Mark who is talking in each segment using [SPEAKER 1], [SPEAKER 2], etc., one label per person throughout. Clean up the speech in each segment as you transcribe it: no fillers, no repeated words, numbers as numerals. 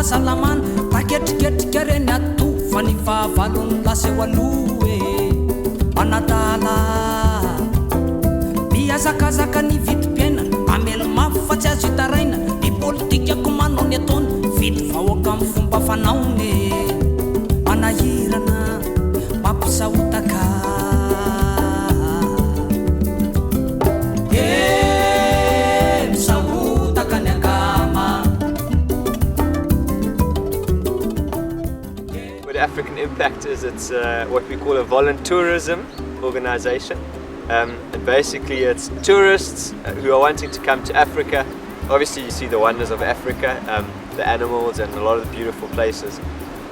[SPEAKER 1] fahasalamana taketriketrika reny ato fa ny fahavalony laseo aloha e manadala miazakazaka ny vidim-piainana amelo mafy fa tsy azo hitaraina ny politikako manao ny ataony vidy vahoaka amin'ny fomba fanaony manahirana mampisahotaka misahotaka ny angama.
[SPEAKER 2] What African Impact is, it's what we call a voluntourism organization. And basically it's tourists who are wanting to come to Africa. Obviously you see the wonders of Africa, the animals and a lot of the beautiful places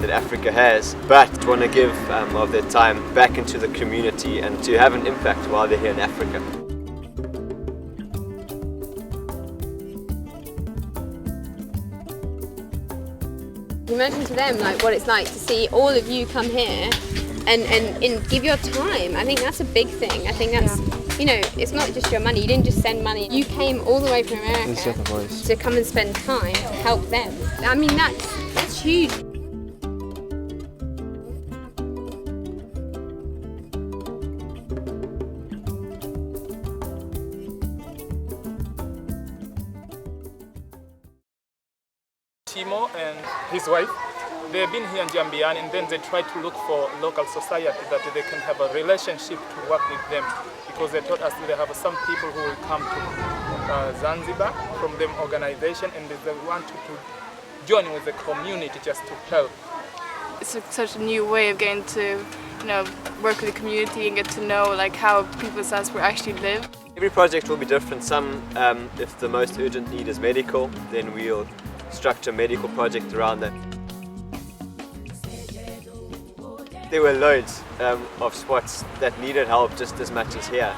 [SPEAKER 2] that Africa has, but want to give of their time back into the community and to have an impact while they're here in Africa.
[SPEAKER 3] You mentioned to them like what it's like to see all of you come here and give your time. I think that's a big thing. I think that's, you know, it's not just your money. You didn't just send money. You came all the way from America to come and spend time to help them. I mean, that's huge.
[SPEAKER 4] Timo and his wife, they've been here in Jambiani and then they try to look for local society that they can have a relationship to work with them, because they told us they have some people who will come to Zanzibar from them organization and they want to join with the community just to help.
[SPEAKER 5] It's such a new way of getting to, you know, work with the community and get to know like how people in Zanzibar actually live.
[SPEAKER 2] Every project will be different. Some, if the most urgent need is medical, then we'll structure a medical project around that. There were loads of spots that needed help just as much as here.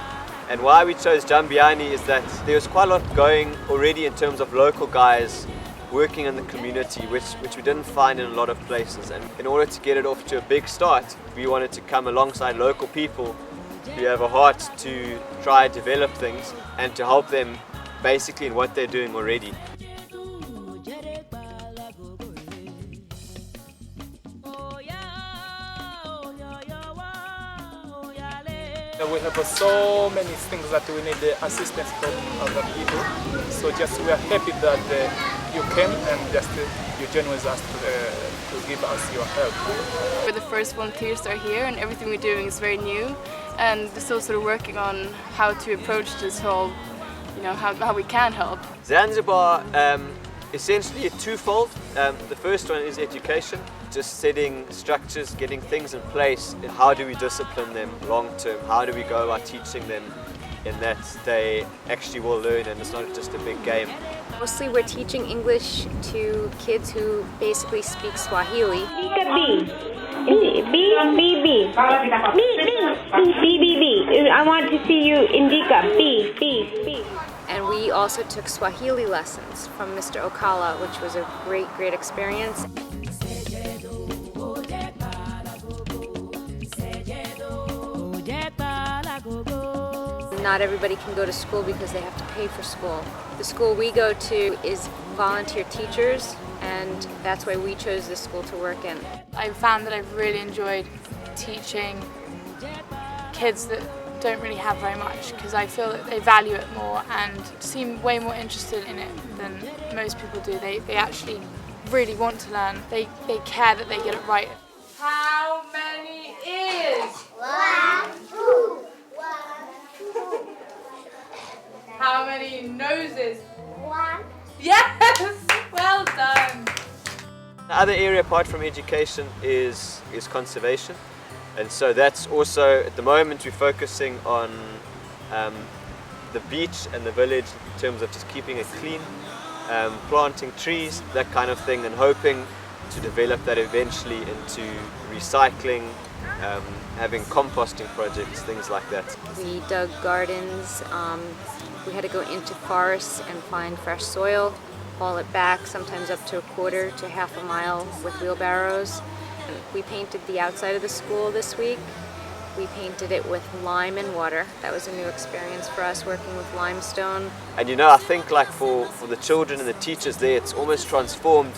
[SPEAKER 2] And why we chose Jambiani is that there was quite a lot going already in terms of local guys working in the community, which we didn't find in a lot of places. And in order to get it off to a big start, we wanted to come alongside local people who have a heart to try and develop things and to help them basically in what they're doing already.
[SPEAKER 4] We have so many things that we need assistance from other people. So just we are happy that you came and just you joined with us to give us your help.
[SPEAKER 5] We're the first volunteers that are here and everything we're doing is very new, and we're still sort of working on how to approach this whole, you know, how we can help.
[SPEAKER 2] Zanzibar, essentially twofold. The first one is education, just setting structures, getting things in place. How do we discipline them long term? How do we go about teaching them in that they actually will learn and it's not just a big game?
[SPEAKER 3] Mostly we're teaching English to kids who basically speak Swahili.
[SPEAKER 6] I want to see you Indica. B.
[SPEAKER 3] And we also took Swahili lessons from Mr. Okala, which was a great experience. Not everybody can go to school because they have to pay for school. The school we go to is volunteer teachers, and that's why we chose this school to work in.
[SPEAKER 5] I've found that I've really enjoyed teaching kids that don't really have very much, because I feel that they value it more and seem way more interested in it than most people do. They actually really want to learn. They care that they get it right.
[SPEAKER 7] How many ears?
[SPEAKER 6] 1, 2.
[SPEAKER 7] How many noses?
[SPEAKER 6] 1.
[SPEAKER 7] Yes! Well done!
[SPEAKER 2] The other area apart from education is conservation. And so that's also, at the moment, we're focusing on the beach and the village in terms of just keeping it clean, planting trees, that kind of thing, and hoping to develop that eventually into recycling, having composting projects, things like that.
[SPEAKER 3] We dug gardens, we had to go into forests and find fresh soil, haul it back, sometimes up to a quarter to half a mile with wheelbarrows. We painted the outside of the school this week. We painted it with lime and water. That was a new experience for us, working with limestone.
[SPEAKER 2] And you know, I think like for the children and the teachers there, it's almost transformed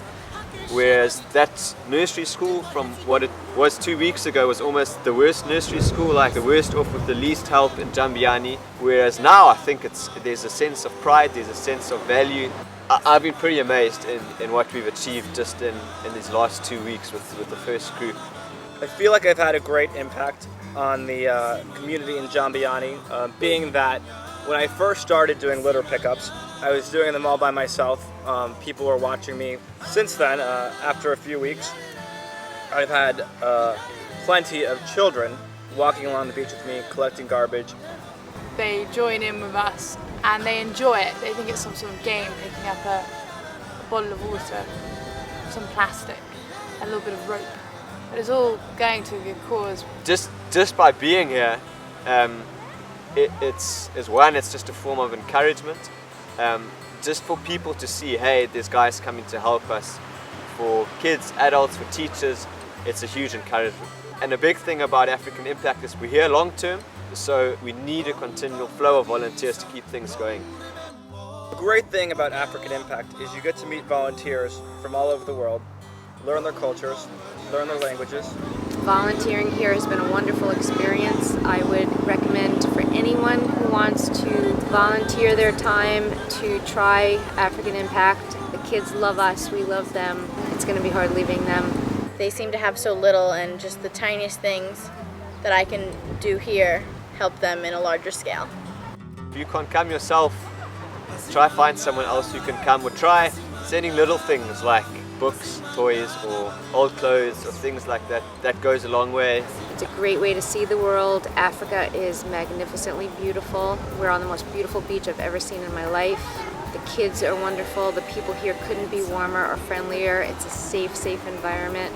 [SPEAKER 2] Whereas that nursery school, from what it was 2 weeks ago, was almost the worst nursery school, like the worst off with the least help in Jambiani. Whereas now I think there's a sense of pride, there's a sense of value. I've been pretty amazed in what we've achieved just in these last 2 weeks with the first group.
[SPEAKER 8] I feel like I've had a great impact on the community in Jambiani, being that when I first started doing litter pickups, I was doing them all by myself. People were watching me. Since then, after a few weeks, I've had plenty of children walking along the beach with me, collecting garbage.
[SPEAKER 5] They join in with us and they enjoy it. They think it's some sort of game, picking up a bottle of water, some plastic, a little bit of rope. But it's all going to a good cause.
[SPEAKER 2] Just by being here, it's just a form of encouragement. Just for people to see, hey, there's guys coming to help us. For kids, adults, for teachers, it's a huge encouragement. And a big thing about African Impact is we're here long term, so we need a continual flow of volunteers to keep things going.
[SPEAKER 8] The great thing about African Impact is you get to meet volunteers from all over the world, learn their cultures, learn their languages.
[SPEAKER 3] Volunteering here has been a wonderful experience. I would recommend for anyone who wants to volunteer their time to try African Impact. The kids love us, we love them. It's going to be hard leaving them.
[SPEAKER 9] They seem to have so little, and just the tiniest things that I can do here help them in a larger scale.
[SPEAKER 2] If you can't come yourself, try find someone else who can come, or try sending little things like books, toys, or old clothes, or things like that. That goes a long way.
[SPEAKER 3] It's a great way to see the world. Africa is magnificently beautiful. We're on the most beautiful beach I've ever seen in my life. The kids are wonderful. The people here couldn't be warmer or friendlier. It's a safe environment.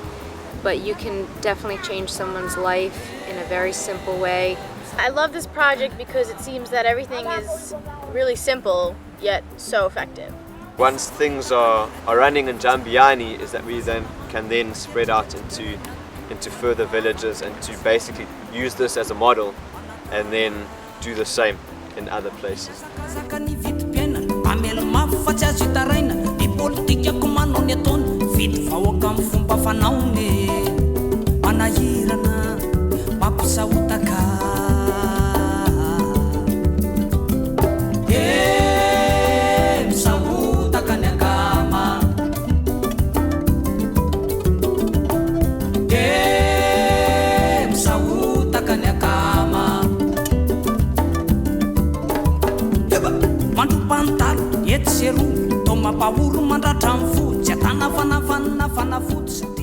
[SPEAKER 3] But you can definitely change someone's life in a very simple way.
[SPEAKER 9] I love this project because it seems that everything is really simple, yet so effective.
[SPEAKER 2] Once things are running in Jambiani, is that we can spread out into further villages and to basically use this as a model and then do the same in other places.
[SPEAKER 1] Pantalo, yet seru, toma pauru mandratra mfo, tsy atana fanafana fanafotsa.